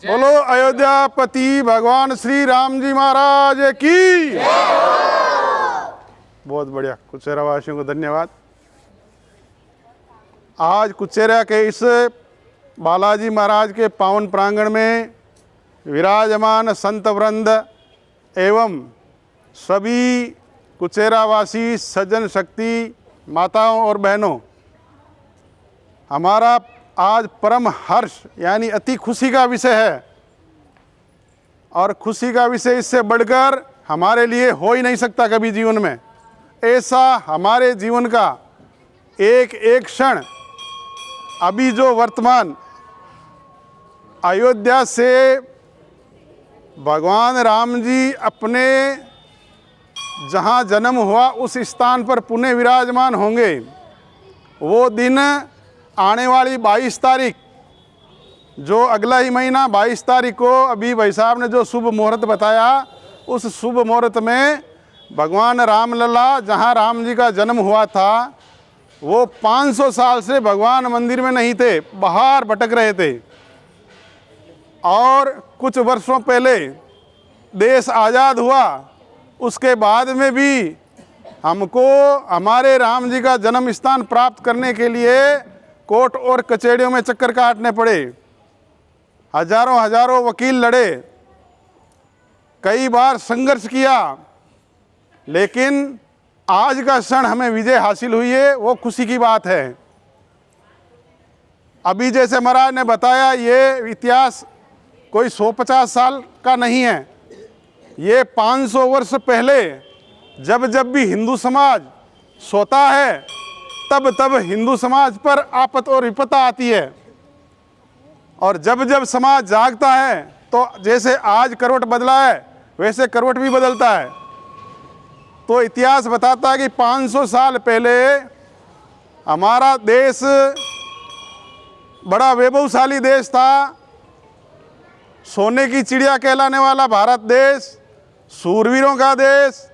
बोलो अयोध्यापति भगवान श्री राम जी महाराज की। बहुत बढ़िया। कुचेरा वासियों को धन्यवाद। आज कुचेरा के इस बालाजी महाराज के पावन प्रांगण में विराजमान संत वृंद एवं सभी कुचेरावासी सज्जन शक्ति माताओं और बहनों, हमारा आज परम हर्ष यानी अति खुशी का विषय है। और खुशी का विषय इससे बढ़कर हमारे लिए हो ही नहीं सकता कभी जीवन में। ऐसा हमारे जीवन का एक एक क्षण अभी जो वर्तमान अयोध्या से भगवान राम जी अपने जहाँ जन्म हुआ उस स्थान पर पुनः विराजमान होंगे, वो दिन आने वाली 22 तारीख, जो अगला ही महीना 22 तारीख को अभी भाई साहब ने जो शुभ मुहूर्त बताया, उस शुभ मुहूर्त में भगवान रामलला जहाँ राम जी का जन्म हुआ था, वो 500 साल से भगवान मंदिर में नहीं थे, बाहर भटक रहे थे। और कुछ वर्षों पहले देश आज़ाद हुआ, उसके बाद में भी हमको हमारे राम जी का जन्म स्थान प्राप्त करने के लिए कोर्ट और कचहरियों में चक्कर काटने पड़े। हजारों हजारों वकील लड़े, कई बार संघर्ष किया, लेकिन आज का क्षण हमें विजय हासिल हुई है, वो खुशी की बात है। अभी जैसे महाराज ने बताया, ये इतिहास कोई 150 साल का नहीं है। ये 500 वर्ष पहले जब जब भी हिंदू समाज सोता है, तब तब हिंदू समाज पर आपत और विपदा आती है। और जब जब समाज जागता है, तो जैसे आज करवट बदला है, वैसे करवट भी बदलता है। तो इतिहास बताता है कि 500 साल पहले हमारा देश बड़ा वैभवशाली देश था। सोने की चिड़िया कहलाने वाला भारत देश, सूरवीरों का देश।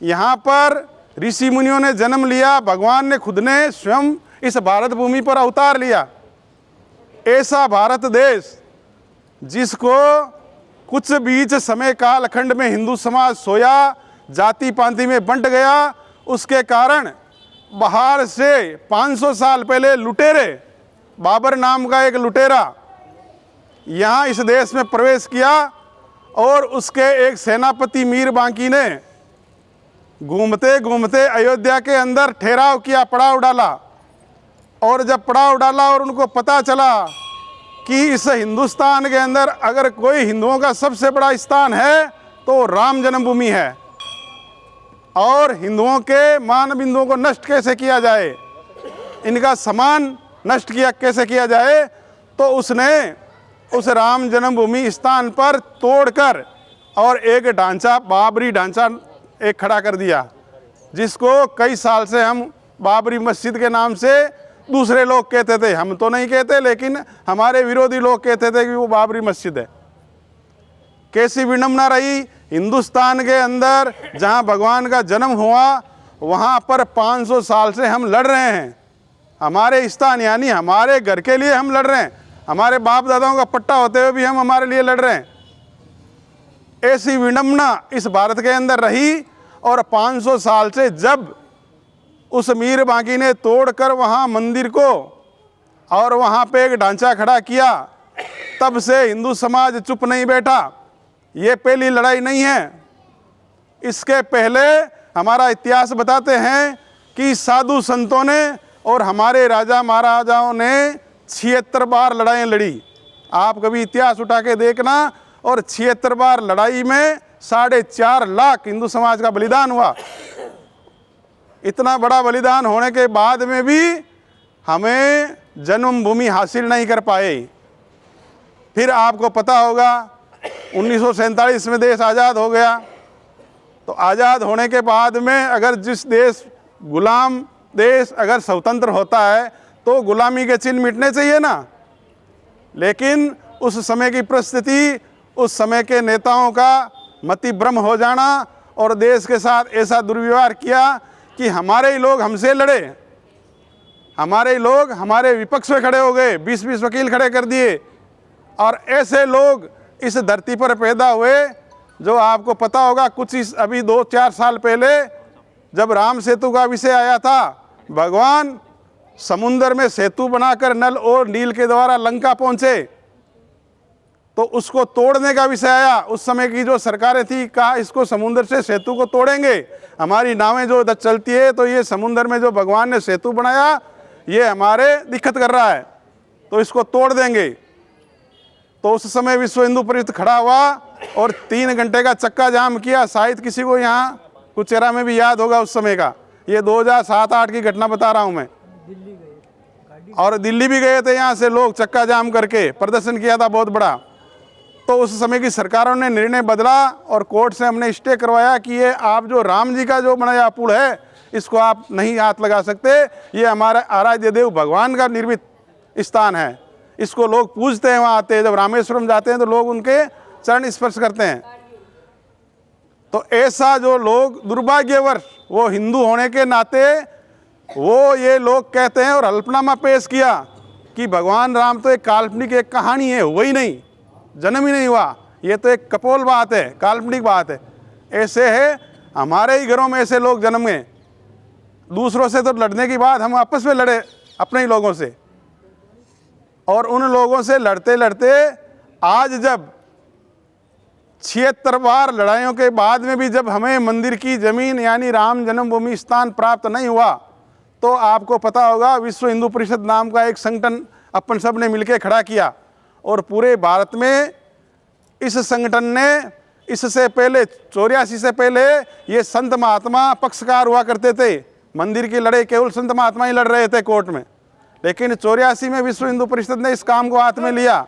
यहाँ पर ऋषि मुनियों ने जन्म लिया, भगवान ने खुद ने स्वयं इस भारत भूमि पर अवतार लिया। ऐसा भारत देश जिसको कुछ बीच समय कालखंड में हिंदू समाज सोया, जाति पांति में बंट गया, उसके कारण बाहर से 500 साल पहले लुटेरे, बाबर नाम का एक लुटेरा यहाँ इस देश में प्रवेश किया। और उसके एक सेनापति मीर बांकी ने घूमते घूमते अयोध्या के अंदर ठहराव किया, पड़ाव डाला। और जब पड़ाव डाला और उनको पता चला कि इस हिंदुस्तान के अंदर अगर कोई हिंदुओं का सबसे बड़ा स्थान है तो राम जन्मभूमि है, और हिंदुओं के मान बिंदुओं को नष्ट कैसे किया जाए, इनका सम्मान नष्ट कैसे किया जाए, तो उसने उस राम जन्मभूमि स्थान पर तोड़कर और एक ढांचा, बाबरी ढांचा एक खड़ा कर दिया, जिसको कई साल से हम बाबरी मस्जिद के नाम से दूसरे लोग कहते थे। हम तो नहीं कहते, लेकिन हमारे विरोधी लोग कहते थे कि वो बाबरी मस्जिद है। कैसी विडंबना रही। हिंदुस्तान के अंदर जहाँ भगवान का जन्म हुआ, वहाँ पर 500 साल से हम लड़ रहे हैं। हमारे स्थान यानी हमारे घर के लिए हम लड़ रहे हैं। हमारे बाप दादाओं का पट्टा होते हुए भी हम हमारे लिए लड़ रहे हैं। ऐसी विडंबना इस भारत के अंदर रही। और 500 साल से जब उस मीर बांकी ने तोड़कर वहाँ मंदिर को और वहाँ पे एक ढांचा खड़ा किया, तब से हिंदू समाज चुप नहीं बैठा। ये पहली लड़ाई नहीं है। इसके पहले हमारा इतिहास बताते हैं कि साधु संतों ने और हमारे राजा महाराजाओं ने 76 बार लड़ाइयाँ लड़ी। आप कभी इतिहास उठा के देखना, और 76 बार लड़ाई में 4.5 लाख हिंदू समाज का बलिदान हुआ। इतना बड़ा बलिदान होने के बाद में भी हमें जन्मभूमि हासिल नहीं कर पाए। फिर आपको पता होगा 1947 में देश आज़ाद हो गया। तो आज़ाद होने के बाद में अगर जिस देश गुलाम देश अगर स्वतंत्र होता है तो गुलामी के चिन्ह मिटने चाहिए ना। लेकिन उस समय की परिस्थिति, उस समय के नेताओं का मति भ्रम हो जाना और देश के साथ ऐसा दुर्व्यवहार किया कि हमारे ही लोग हमसे लड़े, हमारे ही लोग हमारे विपक्ष में खड़े हो गए, 20-20 वकील खड़े कर दिए और ऐसे लोग इस धरती पर पैदा हुए जो आपको पता होगा, कुछ इस अभी 2-4 साल पहले जब राम सेतु का विषय आया था, भगवान समुद्र में सेतु बनाकर नल और नील के द्वारा लंका पहुंचे, तो उसको तोड़ने का विषय आया। उस समय की जो सरकारें थी, कहा इसको समुद्र से सेतु को तोड़ेंगे, हमारी नावें जो चलती है तो ये समुद्र में जो भगवान ने सेतु बनाया ये हमारे दिक्कत कर रहा है, तो इसको तोड़ देंगे। तो उस समय विश्व हिंदू परिषद खड़ा हुआ और 3 घंटे का चक्का जाम किया। शायद किसी को यहाँ कुचेरा में भी याद होगा उस समय का, ये 2007-8 की घटना बता रहा हूँ मैं। और दिल्ली भी गए थे, यहाँ से लोग चक्का जाम करके प्रदर्शन किया था बहुत बड़ा। तो उस समय की सरकारों ने निर्णय बदला और कोर्ट से हमने स्टे करवाया कि ये आप जो राम जी का जो बनाया पुल है इसको आप नहीं हाथ लगा सकते, ये हमारा आराध्य देव भगवान का निर्मित स्थान है, इसको लोग पूजते हैं। वहाँ आते हैं, जब रामेश्वरम जाते हैं तो लोग उनके चरण स्पर्श करते हैं। तो ऐसा जो लोग दुर्भाग्यवश वो हिंदू होने के नाते वो ये लोग कहते हैं और हल्फनामा पेश किया कि भगवान राम तो एक काल्पनिक एक कहानी है, हुआ ही नहीं, जन्म ही नहीं हुआ, ये तो एक कपोल बात है, काल्पनिक बात है। ऐसे है, हमारे ही घरों में ऐसे लोग जन्म गए। दूसरों से तो लड़ने की बात, हम आपस में लड़े अपने ही लोगों से, और उन लोगों से लड़ते लड़ते आज जब 76 बार लड़ाइयों के बाद में भी जब हमें मंदिर की जमीन यानी राम जन्मभूमि स्थान प्राप्त नहीं हुआ, तो आपको पता होगा विश्व हिंदू परिषद नाम का एक संगठन अपन सब ने मिलकर खड़ा किया, और पूरे भारत में इस संगठन ने इससे पहले 84 से पहले ये संत महात्मा पक्षकार हुआ करते थे। मंदिर की लड़ाई केवल संत महात्मा ही लड़ रहे थे कोर्ट में, लेकिन 84 में विश्व हिंदू परिषद ने इस काम को हाथ में लिया।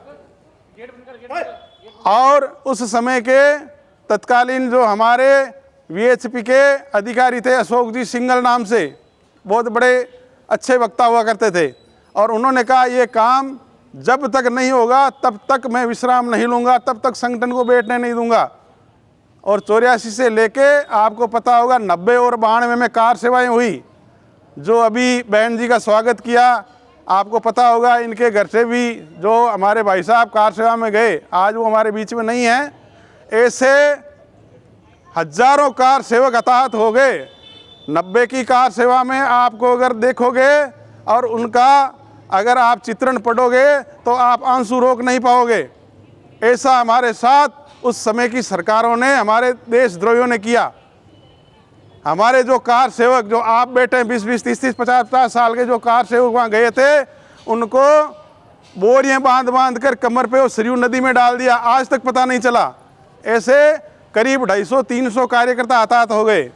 और उस समय के तत्कालीन जो हमारे वीएचपी के अधिकारी थे, अशोक जी सिंगल नाम से, बहुत बड़े अच्छे वक्ता हुआ करते थे, और उन्होंने कहा ये काम जब तक नहीं होगा तब तक मैं विश्राम नहीं लूँगा, तब तक संगठन को बैठने नहीं दूंगा। और 84 से लेके आपको पता होगा 90 और 92 में कार सेवाएं हुई, जो अभी बहन जी का स्वागत किया, आपको पता होगा इनके घर से भी जो हमारे भाई साहब कार सेवा में गए, आज वो हमारे बीच में नहीं है। ऐसे हजारों कार सेवक हताहत हो गए। 90 की कार सेवा में आपको अगर देखोगे और उनका अगर आप चित्रण पढ़ोगे तो आप आंसू रोक नहीं पाओगे। ऐसा हमारे साथ उस समय की सरकारों ने, हमारे देशद्रोहियों ने किया। हमारे जो कार सेवक, जो आप बैठे 20-20, 30-30, 50-50 साल के जो कार सेवक वहाँ गए थे, उनको बोरियां बांध कर कमर पे और सरयू नदी में डाल दिया, आज तक पता नहीं चला। ऐसे करीब 250-300 कार्यकर्ता हताहत हो गए।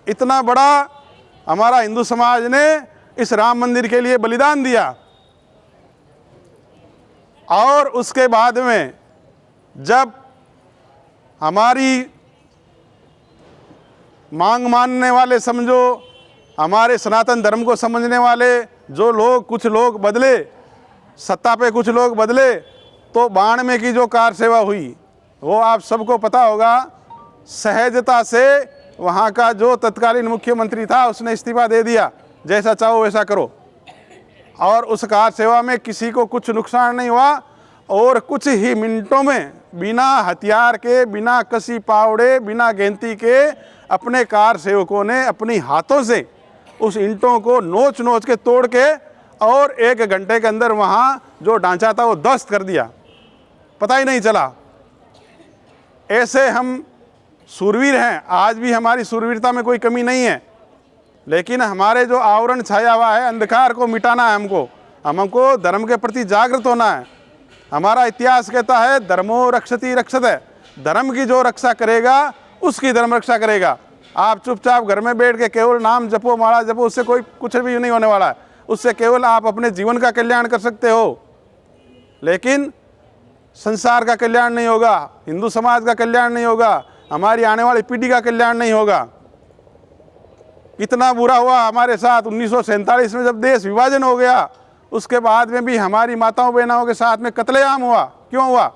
इतना बड़ा हमारा हिंदू समाज ने इस राम मंदिर के लिए बलिदान दिया। और उसके बाद में जब हमारी मांग मानने वाले, समझो हमारे सनातन धर्म को समझने वाले जो लोग, कुछ लोग बदले, सत्ता पे कुछ लोग बदले, तो 92 की जो कार सेवा हुई वो आप सबको पता होगा, सहजता से वहाँ का जो तत्कालीन मुख्यमंत्री था उसने इस्तीफा दे दिया, जैसा चाहो वैसा करो। और उस कार सेवा में किसी को कुछ नुकसान नहीं हुआ, और कुछ ही मिनटों में बिना हथियार के, बिना कसी पावड़े, बिना गेंती के अपने कार सेवकों ने अपनी हाथों से उस ईंटों को नोच नोच के तोड़ के और 1 घंटे के अंदर वहाँ जो ढांचा था वो ध्वस्त कर दिया, पता ही नहीं चला। ऐसे हम सूरवीर हैं, आज भी हमारी सूरवीरता में कोई कमी नहीं है, लेकिन हमारे जो आवरण छाया हुआ है, अंधकार को मिटाना है हमको धर्म के प्रति जागृत होना है। हमारा इतिहास कहता है धर्मो रक्षति रक्षते, धर्म की जो रक्षा करेगा उसकी धर्म रक्षा करेगा। आप चुपचाप घर में बैठ के केवल नाम जपो, माला जपो, उससे कोई कुछ भी नहीं होने वाला है। उससे केवल आप अपने जीवन का कल्याण कर सकते हो, लेकिन संसार का कल्याण नहीं होगा, हिंदू समाज का कल्याण नहीं होगा, हमारी आने वाली पीढ़ी का कल्याण नहीं होगा। इतना बुरा हुआ हमारे साथ 1947 में जब देश विभाजन हो गया, उसके बाद में भी हमारी माताओं बहनों के साथ में कत्लेआम हुआ। क्यों हुआ?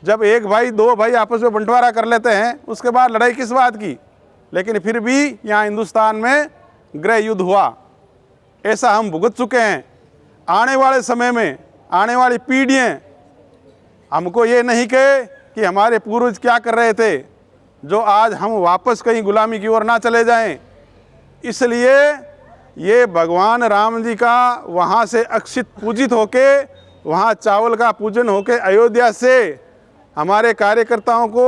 जब 1 भाई 2 भाई आपस में बंटवारा कर लेते हैं, उसके बाद लड़ाई किस बात की? लेकिन फिर भी यहाँ हिंदुस्तान में गृह युद्ध हुआ। ऐसा हम भुगत चुके हैं। आने वाले समय में आने वाली पीढ़ियाँ हमको ये नहीं कहे कि हमारे पूर्वज क्या कर रहे थे, जो आज हम वापस कहीं गुलामी की ओर ना चले जाएं। इसलिए ये भगवान राम जी का वहाँ से अक्षित पूजित होके, वहाँ चावल का पूजन होके अयोध्या से हमारे कार्यकर्ताओं को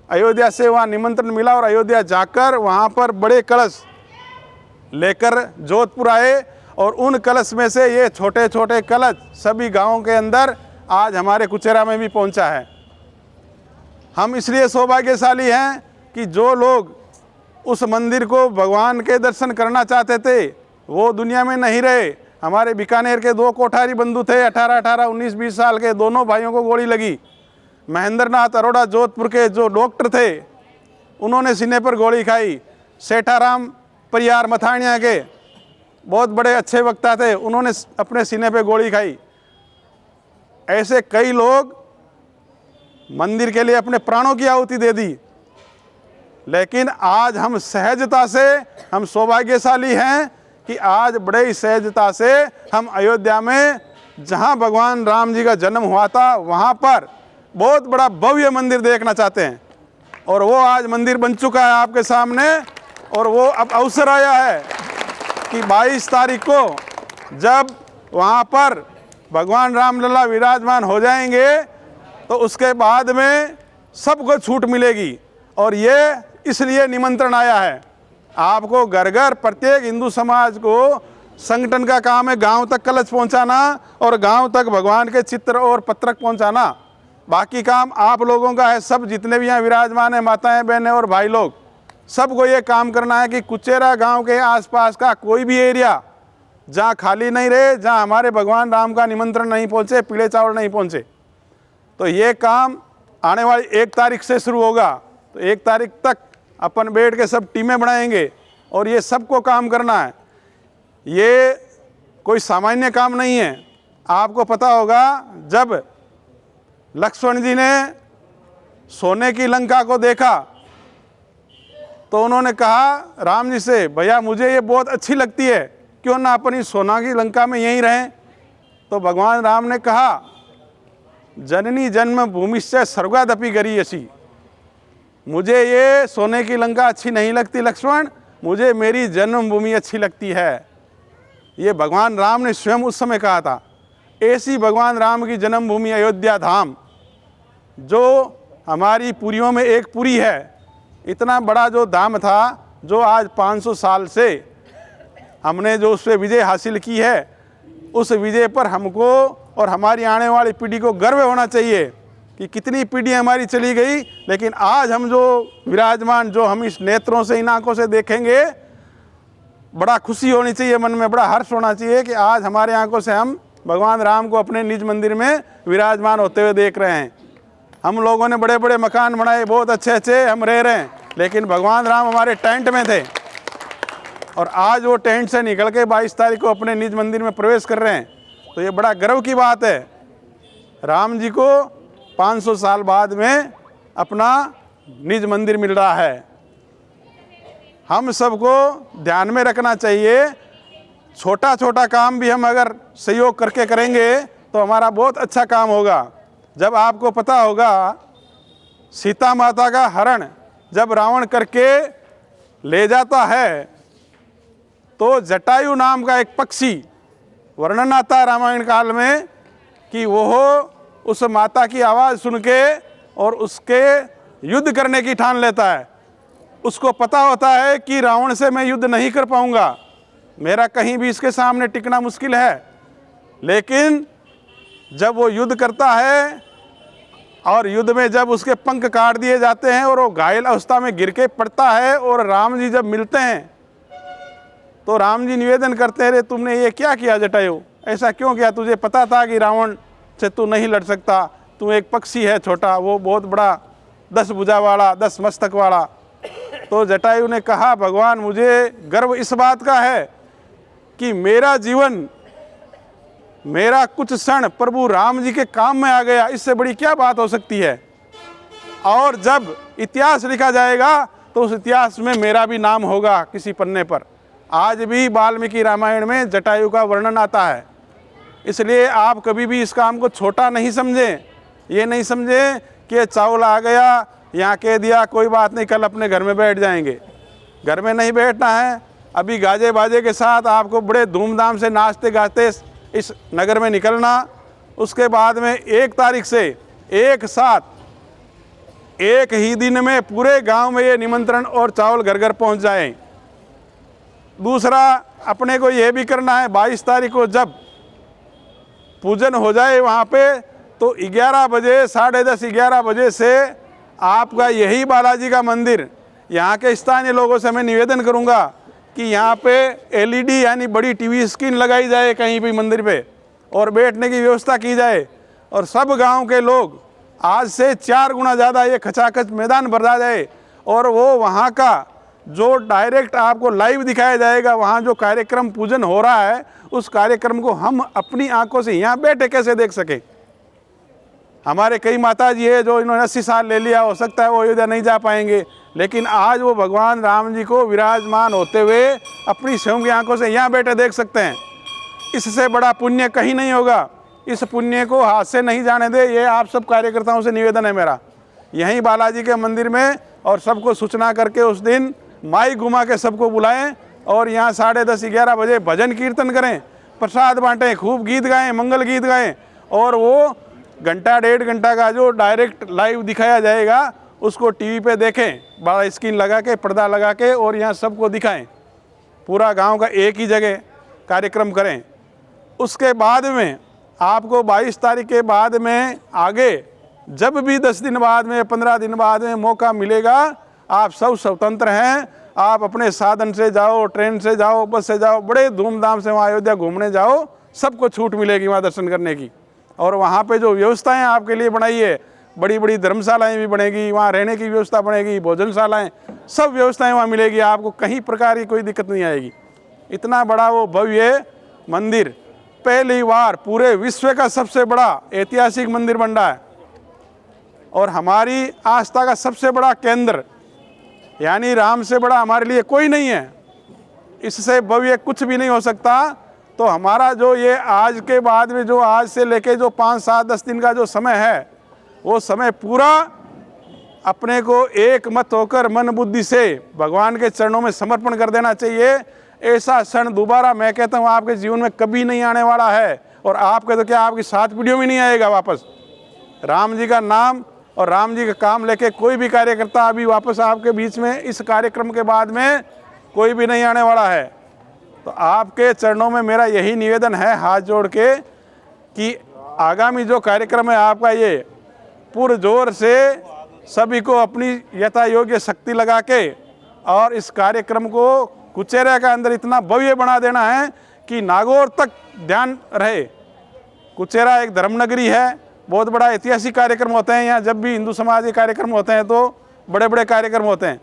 अयोध्या से वहाँ निमंत्रण मिला और अयोध्या जाकर वहाँ पर बड़े कलश लेकर जोधपुर आए और उन कलश में से ये छोटे छोटे कलश सभी गांवों के अंदर आज हमारे कुचेरा में भी पहुंचा है। हम इसलिए सौभाग्यशाली हैं कि जो लोग उस मंदिर को भगवान के दर्शन करना चाहते थे वो दुनिया में नहीं रहे। हमारे बीकानेर के 2 कोठारी बंधु थे, 18-18, 19-20 साल के, दोनों भाइयों को गोली लगी। महेंद्र नाथ अरोड़ा जोधपुर के जो डॉक्टर थे उन्होंने सीने पर गोली खाई। सेठाराम परियार मथानिया के बहुत बड़े अच्छे वक्ता थे, उन्होंने अपने सीने पे गोली खाई। ऐसे कई लोग मंदिर के लिए अपने प्राणों की आहुति दे दी। लेकिन आज हम सहजता से, हम सौभाग्यशाली हैं कि आज बड़े ही सहजता से हम अयोध्या में जहां भगवान राम जी का जन्म हुआ था वहां पर बहुत बड़ा भव्य मंदिर देखना चाहते हैं। और वो आज मंदिर बन चुका है आपके सामने। और वो अब अवसर आया है कि 22 तारीख को जब वहाँ पर भगवान रामलला विराजमान हो जाएंगे तो उसके बाद में सबको छूट मिलेगी। और ये इसलिए निमंत्रण आया है आपको, घर घर प्रत्येक हिंदू समाज को संगठन का काम है गांव तक कलश पहुंचाना और गांव तक भगवान के चित्र और पत्रक पहुंचाना। बाकी काम आप लोगों का है। सब जितने भी यहाँ विराजमान है, माताएं, बहनें और भाई लोग, सबको ये काम करना है कि कुचेरा गांव के आसपास का कोई भी एरिया जहाँ खाली नहीं रहे, जहाँ हमारे भगवान राम का निमंत्रण नहीं पहुँचे, पीले चावल नहीं पहुँचे। तो ये काम आने वाली 1 तारीख से शुरू होगा। तो 1 तारीख तक अपन बैठ के सब टीमें बनाएंगे और ये सबको काम करना है। ये कोई सामान्य काम नहीं है। आपको पता होगा जब लक्ष्मण जी ने सोने की लंका को देखा तो उन्होंने कहा राम जी से, भैया मुझे ये बहुत अच्छी लगती है, क्यों ना अपनी सोना की लंका में यहीं रहें। तो भगवान राम ने कहा जननी जन्म भूमिश्च स्वर्गादपि गरीयसी, मुझे ये सोने की लंका अच्छी नहीं लगती लक्ष्मण, मुझे मेरी जन्मभूमि अच्छी लगती है। ये भगवान राम ने स्वयं उस समय कहा था। ऐसी भगवान राम की जन्मभूमि अयोध्या धाम, जो हमारी पुरियों में एक पुरी है, इतना बड़ा जो धाम था, जो आज 500 साल से हमने जो उस पर विजय हासिल की है, उस विजय पर हमको और हमारी आने वाली पीढ़ी को गर्व होना चाहिए कि कितनी पीढ़ी हमारी चली गई, लेकिन आज हम जो विराजमान, जो हम इस नेत्रों से, इन आँखों से देखेंगे, बड़ा खुशी होनी चाहिए, मन में बड़ा हर्ष होना चाहिए कि आज हमारे आँखों से हम भगवान राम को अपने निज मंदिर में विराजमान होते हुए देख रहे हैं। हम लोगों ने बड़े बड़े मकान बनाए, बहुत अच्छे अच्छे हम रह रहे हैं, लेकिन भगवान राम हमारे टेंट में थे और आज वो टेंट से निकल के 22 तारीख को अपने निज मंदिर में प्रवेश कर रहे हैं। तो ये बड़ा गर्व की बात है। राम जी को 500 साल बाद में अपना निज मंदिर मिल रहा है। हम सबको ध्यान में रखना चाहिए, छोटा छोटा काम भी हम अगर सहयोग करके करेंगे तो हमारा बहुत अच्छा काम होगा। जब आपको पता होगा सीता माता का हरण जब रावण करके ले जाता है तो जटायु नाम का एक पक्षी, वर्णन आता है रामायण काल में कि वो उस माता की आवाज़ सुन के और उसके युद्ध करने की ठान लेता है। उसको पता होता है कि रावण से मैं युद्ध नहीं कर पाऊंगा, मेरा कहीं भी इसके सामने टिकना मुश्किल है। लेकिन जब वो युद्ध करता है और युद्ध में जब उसके पंख काट दिए जाते हैं और वो घायल अवस्था में गिर के पड़ता है और राम जी जब मिलते हैं तो राम जी निवेदन करते हैं, रे तुमने ये क्या किया जटायु, ऐसा क्यों किया? तुझे पता था कि रावण से तू नहीं लड़ सकता, तू एक पक्षी है छोटा, वो बहुत बड़ा 10 भुजा वाला, 10 मस्तक वाला। तो जटायु ने कहा भगवान मुझे गर्व इस बात का है कि मेरा जीवन, मेरा कुछ क्षण प्रभु राम जी के काम में आ गया, इससे बड़ी क्या बात हो सकती है। और जब इतिहास लिखा जाएगा तो उस इतिहास में मेरा भी नाम होगा किसी पन्ने पर। आज भी वाल्मीकि रामायण में जटायु का वर्णन आता है। इसलिए आप कभी भी इस काम को छोटा नहीं समझें। ये नहीं समझें कि चावल आ गया, यहाँ कह दिया कोई बात नहीं, कल अपने घर में बैठ जाएंगे। घर में नहीं बैठना है। अभी गाजे बाजे के साथ आपको बड़े धूमधाम से नाचते गाते इस नगर में निकलना। उसके बाद में 1 तारीख से एक साथ एक ही दिन में पूरे गांव में ये निमंत्रण और चावल घर घर पहुंच जाए। दूसरा, अपने को ये भी करना है 22 तारीख को जब पूजन हो जाए वहाँ पे, तो 11 बजे 10:30 11 बजे से आपका यही बालाजी का मंदिर, यहाँ के स्थानीय लोगों से मैं निवेदन करूँगा कि यहाँ पे LED यानी बड़ी टीवी स्क्रीन लगाई जाए कहीं भी मंदिर पे, और बैठने की व्यवस्था की जाए। और सब गांव के लोग आज से 4 गुना ज़्यादा ये खचाखच मैदान भरा जाए, और वो वहाँ का जो डायरेक्ट आपको लाइव दिखाया जाएगा, वहाँ जो कार्यक्रम पूजन हो रहा है उस कार्यक्रम को हम अपनी आंखों से यहाँ बैठे कैसे देख सकें। हमारे कई माता जी है जो इन्होंने 80 साल ले लिया, हो सकता है वो अयोध्या नहीं जा पाएंगे, लेकिन आज वो भगवान राम जी को विराजमान होते हुए अपनी स्वयं की आंखों से यहाँ बैठे देख सकते हैं। इससे बड़ा पुण्य कहीं नहीं होगा। इस पुण्य को हाथ से नहीं जाने दे, ये आप सब कार्यकर्ताओं से निवेदन है मेरा। यहीं बालाजी के मंदिर में और सबको सूचना करके उस दिन माइक घुमा के सबको बुलाएं और यहाँ 10:30 11 बजे भजन कीर्तन करें, प्रसाद बांटें, खूब गीत गाएं, मंगल गीत गाएं, और वो घंटा 1.5 घंटा का जो डायरेक्ट लाइव दिखाया जाएगा उसको टीवी पे देखें, बड़ा स्क्रीन लगा के, पर्दा लगा के, और यहाँ सबको दिखाएं। पूरा गांव का एक ही जगह कार्यक्रम करें। उसके बाद में आपको 22 तारीख के बाद में आगे जब भी 10 दिन बाद में, 15 दिन बाद में मौका मिलेगा, आप सब स्वतंत्र हैं। आप अपने साधन से जाओ, ट्रेन से जाओ, बस से जाओ, बड़े धूमधाम से वहाँ अयोध्या घूमने जाओ, सबको छूट मिलेगी वहाँ दर्शन करने की। और वहाँ पे जो व्यवस्थाएं आपके लिए बनाई है, बड़ी बड़ी धर्मशालाएं भी बनेगी, वहाँ रहने की व्यवस्था बनेगी, भोजनशालाएं, सब व्यवस्थाएं वहाँ मिलेगी। आपको कहीं प्रकार की कोई दिक्कत नहीं आएगी। इतना बड़ा वो भव्य मंदिर पहली बार पूरे विश्व का सबसे बड़ा ऐतिहासिक मंदिर बन रहा है, और हमारी आस्था का सबसे बड़ा केंद्र, यानी राम से बड़ा हमारे लिए कोई नहीं है। इससे भव्य कुछ भी नहीं हो सकता। तो हमारा जो ये आज के बाद में जो आज से लेके जो 5, 7, 10 दिन का जो समय है, वो समय पूरा अपने को एक मत होकर मन बुद्धि से भगवान के चरणों में समर्पण कर देना चाहिए। ऐसा क्षण दोबारा मैं कहता हूँ आपके जीवन में कभी नहीं आने वाला है, और आपके तो क्या आपकी 7 पीढ़ियों में नहीं आएगा वापस। राम जी का नाम और राम जी का काम लेके कोई भी कार्यकर्ता अभी वापस आपके बीच में इस कार्यक्रम के बाद में कोई भी नहीं आने वाला है। तो आपके चरणों में मेरा यही निवेदन है हाथ जोड़ के कि आगामी जो कार्यक्रम है आपका, ये पुरजोर से सभी को अपनी यथा योग्य शक्ति लगा के और इस कार्यक्रम को कुचेरा के अंदर इतना भव्य बना देना है कि नागौर तक ध्यान रहे। कुचेरा एक धर्मनगरी है, बहुत बड़ा ऐतिहासिक कार्यक्रम होते हैं यहाँ। जब भी हिंदू समाज के कार्यक्रम होते हैं तो बड़े बड़े कार्यक्रम होते हैं,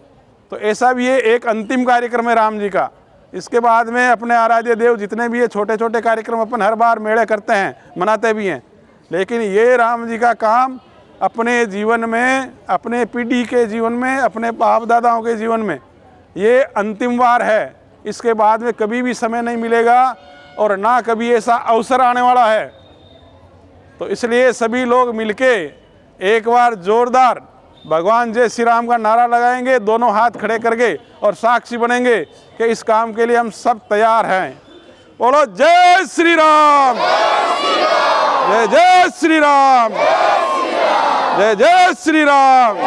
तो ऐसा भी ये एक अंतिम कार्यक्रम है राम जी का। इसके बाद में अपने आराध्य देव जितने भी ये छोटे छोटे कार्यक्रम अपन हर बार मेले करते हैं, मनाते भी हैं, लेकिन ये राम जी का काम अपने जीवन में, अपने पीढ़ी के जीवन में, अपने बाप दादाओं के जीवन में ये अंतिम बार है। इसके बाद में कभी भी समय नहीं मिलेगा और ना कभी ऐसा अवसर आने वाला है। तो इसलिए सभी लोग मिलके एक बार जोरदार भगवान जय श्री राम का नारा लगाएंगे, दोनों हाथ खड़े करके, और साक्षी बनेंगे कि इस काम के लिए हम सब तैयार हैं। बोलो जय श्री राम, जय जय श्री राम, जय जय श्री राम।